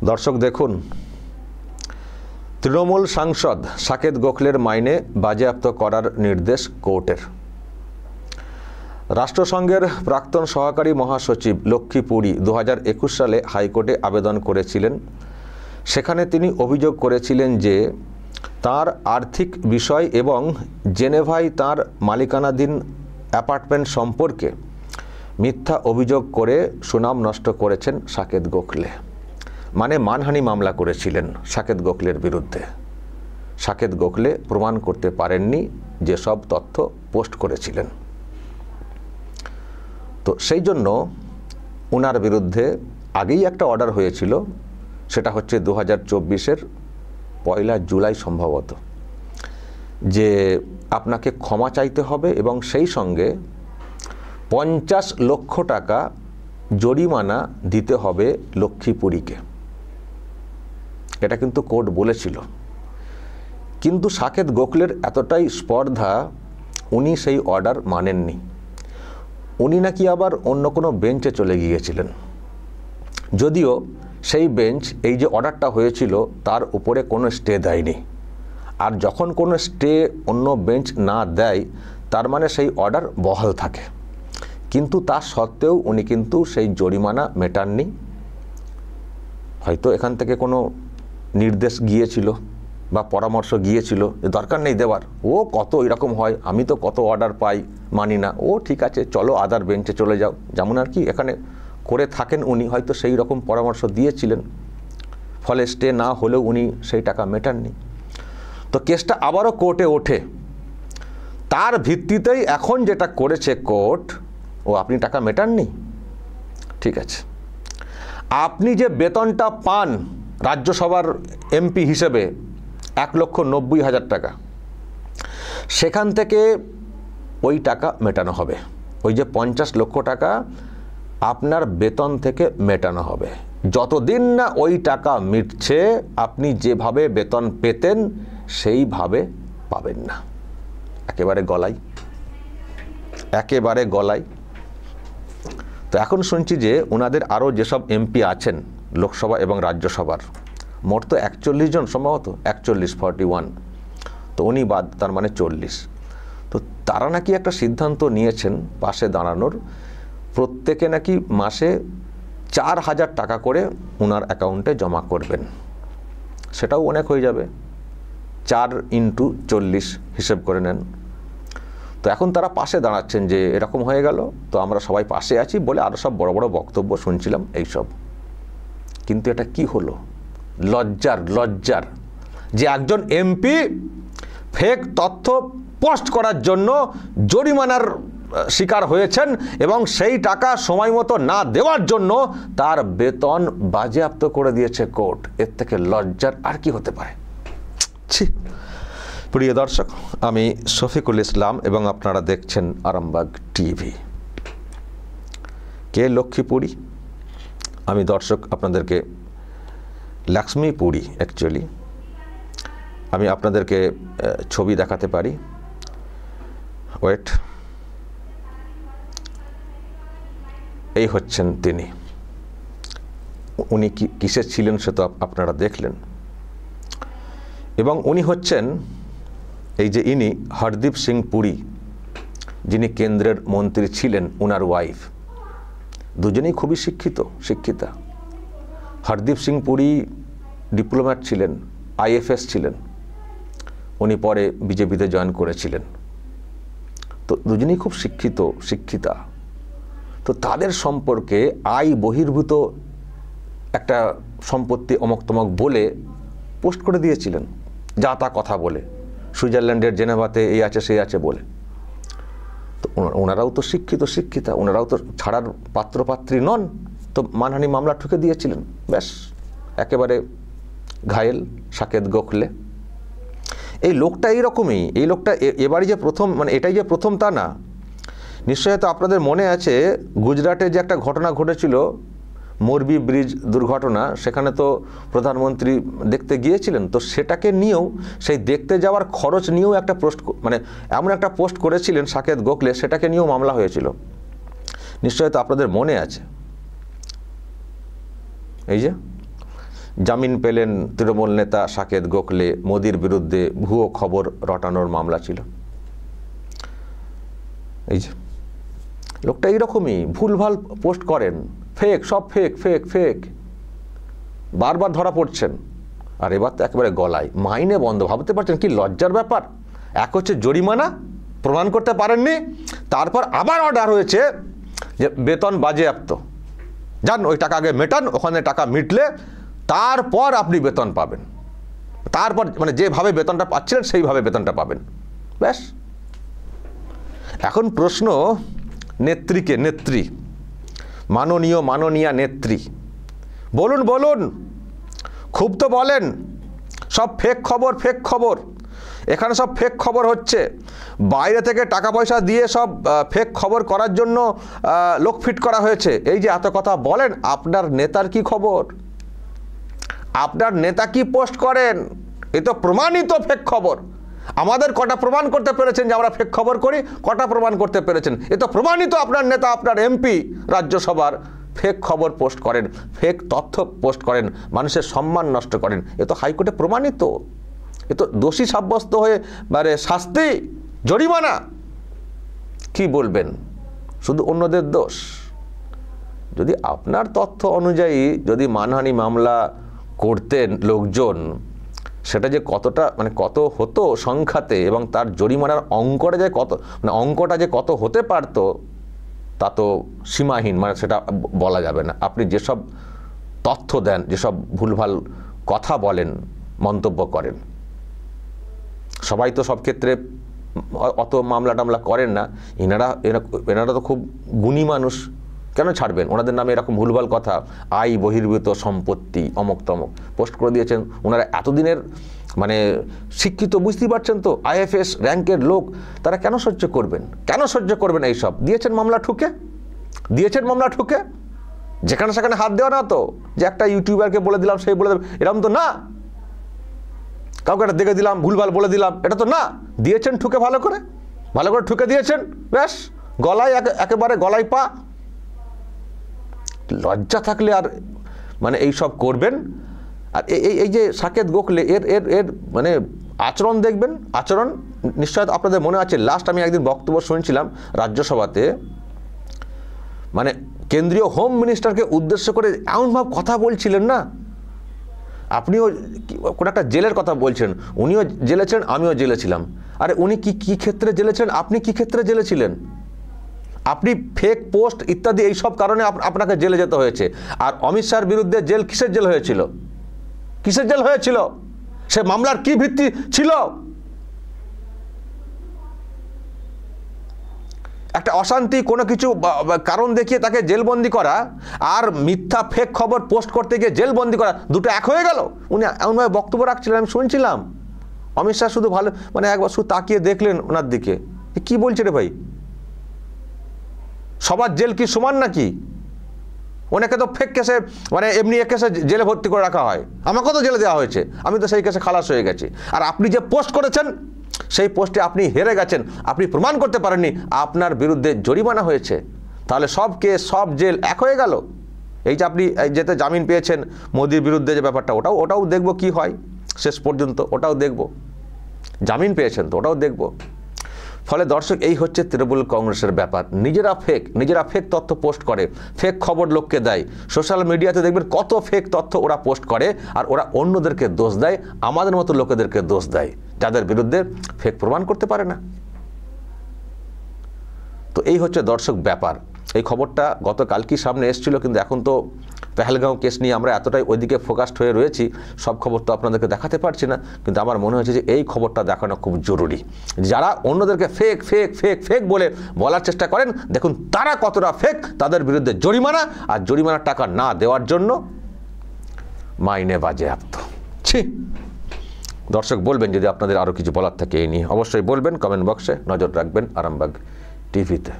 দর্শক দেখুন, তৃণমূল সাংসদ সাকেত গোখলের মাইনে বাজেয়াপ্ত করার নির্দেশ কোর্টের। রাষ্ট্রসংঘের প্রাক্তন সহকারী মহাসচিব লক্ষ্মী পুরী 2021 সালে হাইকোর্টে আবেদন করেছিলেন। সেখানে তিনি অভিযোগ করেছিলেন যে তার আর্থিক বিষয় এবং জেনেভায় তার মালিকানাধীন অ্যাপার্টমেন্ট সম্পর্কে মিথ্যা অভিযোগ করে সুনাম নষ্ট করেছেন সাকেত গোখলে। মানে মানহানি মামলা করেছিলেন সাকেত গোখলের বিরুদ্ধে। সাকেত গোখলে প্রমাণ করতে পারেননি যেসব তথ্য পোস্ট করেছিলেন। তো সেই জন্য ওনার বিরুদ্ধে আগেই একটা অর্ডার হয়েছিল, সেটা হচ্ছে 2024-এর 1 জুলাই সম্ভবত, যে আপনাকে ক্ষমা চাইতে হবে এবং সেই সঙ্গে 50 লক্ষ টাকা জরিমানা দিতে হবে লক্ষ্মী পুরীকে। এটা কিন্তু কোর্ট বলেছিল। কিন্তু সাকেত গোখলের এতটাই স্পর্ধা, উনি সেই অর্ডার মানেননি। উনি নাকি আবার অন্য কোনো বেঞ্চে চলে গিয়েছিলেন, যদিও সেই বেঞ্চ এই যে অর্ডারটা হয়েছিল তার উপরে কোনো স্টে দেয়নি। আর যখন কোনো স্টে অন্য বেঞ্চ না দেয় তার মানে সেই অর্ডার বহাল থাকে। কিন্তু তা সত্ত্বেও উনি কিন্তু সেই জরিমানা মেটাননি। হয়তো এখান থেকে কোনো নির্দেশ গিয়েছিল বা পরামর্শ গিয়েছিল যে দরকার নেই দেওয়ার, ও কত এরকম হয়, আমি তো কত অর্ডার পাই, মানি না, ও ঠিক আছে চলো আদার বেঞ্চে চলে যাও, যেমন আর কি এখানে করে থাকেন উনি, হয়তো সেই রকম পরামর্শ দিয়েছিলেন। ফলে স্টে না হলেও উনি সেই টাকা মেটাননি। তো কেসটা আবারও কোর্টে ওঠে। তার ভিত্তিতেই এখন যেটা করেছে কোর্ট, ও আপনি টাকা মেটাননি, ঠিক আছে, আপনি যে বেতনটা পান রাজ্যসভার এমপি হিসেবে 1,90,000 টাকা, সেখান থেকে ওই টাকা মেটানো হবে। ওই যে 50 লক্ষ টাকা আপনার বেতন থেকে মেটানো হবে। যতদিন না ওই টাকা মিটছে আপনি যেভাবে বেতন পেতেন সেইভাবে পাবেন না। একেবারে গলায়, একেবারে গলায়। তো এখন শুনছি যে ওনাদের আরও যেসব এমপি আছেন লোকসভা এবং রাজ্যসভার, মোট তো 41 জন সম্ভবত, 41 তো উনি বাদ, তার মানে 40। তো তারা নাকি একটা সিদ্ধান্ত নিয়েছেন পাশে দাঁড়ানোর, প্রত্যেকে নাকি মাসে 4,000 টাকা করে ওনার অ্যাকাউন্টে জমা করবেন। সেটাও অনেক হয়ে যাবে, 4 × 40 হিসেব করে নেন। তো এখন তারা পাশে দাঁড়াচ্ছেন যে এরকম হয়ে গেল, তো আমরা সবাই পাশে আছি বলে আরও সব বড় বড় বক্তব্য শুনছিলাম এইসব। কিন্তু এটা কি হলো? লজ্জার যে একজন এমপি ফেক তথ্য পোস্ট করার জন্য জরিমানার শিকার হয়েছেন এবং সেই টাকা সময় মতো না দেওয়ার জন্য তার বেতন বাজেয়াপ্ত করে দিয়েছে কোর্ট। এর থেকে লজ্জার আর কি হতে পারে? ছি। প্রিয় দর্শক, আমি শফিকুল ইসলাম এবং আপনারা দেখছেন আরামবাগ টিভি। কে লক্ষ্মী পুরী? আমি দর্শক আপনাদেরকে লক্ষ্মী পুরী, অ্যাকচুয়ালি আমি আপনাদেরকে ছবি দেখাতে পারি। ওয়েট, এই হচ্ছেন তিনি। উনি কিসের ছিলেন সে তো আপনারা দেখলেন। এবং উনি হচ্ছেন এই যে ইনি হরদীপ সিং পুরী, যিনি কেন্দ্রের মন্ত্রী ছিলেন, ওনার ওয়াইফ। দুজনেই খুবই শিক্ষিতা। হরদীপ সিং পুরী ডিপ্লোম্যাট ছিলেন, IFS ছিলেন, উনি পরে বিজেপিতে জয়েন করেছিলেন। তো দুজনেই খুব শিক্ষিতা। তো তাদের সম্পর্কে আয় বহির্ভূত একটা সম্পত্তি অমক তমক বলে পোস্ট করে দিয়েছিলেন, যা তা কথা বলে, সুইজারল্যান্ডের জেনেভাতে এই আছে সেই আছে বলে। তো ওনারাও তো শিক্ষিতা, ওনারাও তো ছাড়ার পাত্রপাত্রী নন। তো মানহানি মামলা ঠুকে দিয়েছিলেন। ব্যাস, একেবারে ঘায়েল সাকেত গোখলে। এই লোকটা এইরকমই। এই লোকটা এবারই যে প্রথম, মানে এটাই যে প্রথম তা না। নিশ্চয়ই তো আপনাদের মনে আছে গুজরাটে যে একটা ঘটনা ঘটেছিল, মোরবি ব্রিজ দুর্ঘটনা, সেখানে তো প্রধানমন্ত্রী দেখতে গিয়েছিলেন। তো সেটাকে নিয়েও, সেই দেখতে যাওয়ার খরচ নিয়েও একটা পোস্ট, মানে এমন একটা পোস্ট করেছিলেন সাকেত গোখলে, সেটাকে নিয়েও মামলা হয়েছিল। নিশ্চয়ই তো আপনাদের মনে আছে। এই যে জামিন পেলেন তৃণমূল নেতা সাকেত গোখলে, মোদির বিরুদ্ধে ভুয়ো খবর রটানোর মামলা ছিল। এই যে লোকটা এইরকমই ভুলভাল পোস্ট করেন, ফেক, সব ফেক ফেক ফেক, বারবার ধরা পড়ছেন। আর এবার তো একেবারে গলায়, মাইনে বন্ধ। ভাবতে পারছেন কি লজ্জার ব্যাপার? এক হচ্ছে জরিমানা প্রমাণ করতে পারেননি, তারপর আবার অর্ডার হয়েছে যে বেতন বাজেয়াপ্ত, যান ওই টাকা আগে মেটান, ওখানে টাকা মিটলে তারপর আপনি বেতন পাবেন, তারপর মানে যেভাবে বেতনটা পাচ্ছিলেন সেইভাবে বেতনটা পাবেন। ব্যাস। এখন প্রশ্ন নেত্রীকে, নেত্রী, মাননীয়া নেত্রী, বলুন বলুন, খুব তো বলেন সব ফেক খবর, ফেক খবর, এখানে সব ফেক খবর হচ্ছে, বাইরে থেকে টাকা পয়সা দিয়ে সব ফেক খবর করার জন্য লোক ফিট করা হয়েছে। এই যে এত কথা বলেন, আপনার নেতার কি খবর? আপনার নেতা কি পোস্ট করেন? এ তো প্রমাণিত ফেক খবর। আমাদের কটা প্রমাণ করতে পেরেছেন যে আমরা ফেক খবর করি? কটা প্রমাণ করতে পেরেছেন? এ তো প্রমাণিত আপনার নেতা, আপনার এমপি রাজ্যসভার ফেক খবর পোস্ট করেন, ফেক তথ্য পোস্ট করেন, মানুষের সম্মান নষ্ট করেন। এ তো হাইকোর্টে প্রমাণিত। এ তো দোষী সাব্যস্ত হয়ে মানে শাস্তি, জরিমানা। কি বলবেন? শুধু অন্যদের দোষ? যদি আপনার তথ্য অনুযায়ী যদি মানহানি মামলা করতেন লোকজন, সেটা যে কতটা মানে কত হতো সংখ্যাতে, এবং তার জরিমানার অঙ্কটা যে কত মানে অঙ্কটা যে কত হতে পারত, তা তো সীমাহীন, মানে সেটা বলা যাবে না। আপনি যেসব তথ্য দেন, যেসব ভুলভাল কথা বলেন, মন্তব্য করেন, সবাই তো সব ক্ষেত্রে অত মামলা টামলা করেন না। এনারা তো খুব গুণী মানুষ, কেন ছাড়বেন? ওনাদের নামে এরকম ভুলভাল কথা, আয় বহির্ভূত সম্পত্তি, অমুক তমক পোস্ট করে দিয়েছেন। ওনারা এতদিনের মানে শিক্ষিত, বুঝতেই পারছেন তো, IFS র্যাঙ্কের লোক, তারা কেন সহ্য করবেন? কেন সহ্য করবেন এইসব? দিয়েছেন মামলা ঠুকে, দিয়েছেন মামলা ঠুকে, যেখানে সেখানে হাত দেওয়া না তো, যে একটা ইউটিউবারকে বলে দিলাম সেই বলে দেবে, এরকম তো না। কাউকে একটা দেখে দিলাম, ভুলভাল বলে দিলাম, এটা তো না। দিয়েছেন ঠুকে, ভালো করে ঠুকে দিয়েছেন, ব্যাস, গলায় একেবারে গলায় পা। লজ্জা থাকলে আর মানে এই সব করবেন? আর এই যে সাকেত গোখলে, এর মানে আচরণ দেখবেন, আচরণ নিশ্চয় আপনাদের মনে আছে। লাস্ট আমি একদিন বক্তব্য শুনছিলাম রাজ্যসভাতে, মানে কেন্দ্রীয় হোম মিনিস্টারকে উদ্দেশ্য করে এমনভাবে কথা বলছিলেন না। আপনিও কোনো একটা জেলের কথা বলছেন, উনিও জেলে ছিলেন, আমিও জেলে ছিলাম। আরে উনি কি ক্ষেত্রে জেলে ছিলেন, আপনি কি ক্ষেত্রে জেলে ছিলেন? আপনি ফেক পোস্ট ইত্যাদি এইসব কারণে আপনাকে জেলে যেতে হয়েছে। আর অমিত শাহর বিরুদ্ধে জেল কিসের জেল হয়েছিল? কিসের জেল হয়েছিল? সে মামলার কি ভিত্তি ছিল? একটা অশান্তি, কোনো কিছু কারণ দেখিয়ে তাকে জেলবন্দি করা, আর মিথ্যা ফেক খবর পোস্ট করতে গিয়ে জেলবন্দি করা, দুটো এক হয়ে গেল। উনি এমনভাবে বক্তব্য রাখছিলেন, আমি শুনছিলাম। অমিত শাহ শুধু ভালো মানে একবার শুধু তাকিয়ে দেখলেন ওনার দিকে, কি বলছে রে ভাই? সবার জেল কি সমান নাকি? ওনাকে তো ফেক কেসে মানে এমনি এক কেসে জেলে ভর্তি করে রাখা হয়, আমাকেও তো জেলে দেওয়া হয়েছে, আমি তো সেই কেসে খালাস হয়ে গেছি। আর আপনি যে পোস্ট করেছেন সেই পোস্টে আপনি হেরে গেছেন, আপনি প্রমাণ করতে পারেননি, আপনার বিরুদ্ধে জরিমানা হয়েছে। তাহলে সব কেস, সব জেল এক হয়ে গেল। এই যে আপনি যেতে জামিন পেয়েছেন মোদির বিরুদ্ধে যে ব্যাপারটা, ওটাও দেখবো কি হয় শেষ পর্যন্ত, ওটাও দেখব। জামিন পেয়েছেন তো ওটাও দেখব। ফলে দর্শক, এই হচ্ছে তৃণমূল কংগ্রেসের ব্যাপার। নিজেরা ফেক তথ্য পোস্ট করে, ফেক খবর লোককে দেয়। সোশ্যাল মিডিয়াতে দেখবেন কত ফেক তথ্য ওরা পোস্ট করে, আর ওরা অন্যদেরকে দোষ দেয়, আমাদের মতো লোকেদেরকে দোষ দেয়, যাদের বিরুদ্ধে ফেক প্রমাণ করতে পারে না। তো এই হচ্ছে দর্শক ব্যাপার। এই খবরটা গতকালকেই সামনে এসেছিল, কিন্তু এখন তো পেহেলগাঁও কেস নিয়ে আমরা এতটাই ওইদিকে ফোকাসড হয়ে রয়েছি, সব খবর তো আপনাদেরকে দেখাতে পারছি না। কিন্তু আমার মনে হয়েছে যে এই খবরটা দেখানো খুব জরুরি। যারা অন্যদেরকে ফেক ফেক ফেক ফেক বলে বলার চেষ্টা করেন, দেখুন তারা কতটা ফেক, তাদের বিরুদ্ধে জরিমানা, আর জরিমানার টাকা না দেওয়ার জন্য মাইনে বাজেয়াপ্ত। ছি! দর্শক, বলবেন যদি আপনাদের আরও কিছু বলার থাকে এই নিয়ে, অবশ্যই বলবেন কমেন্ট বক্সে। নজর রাখবেন আরামবাগ টিভিতে।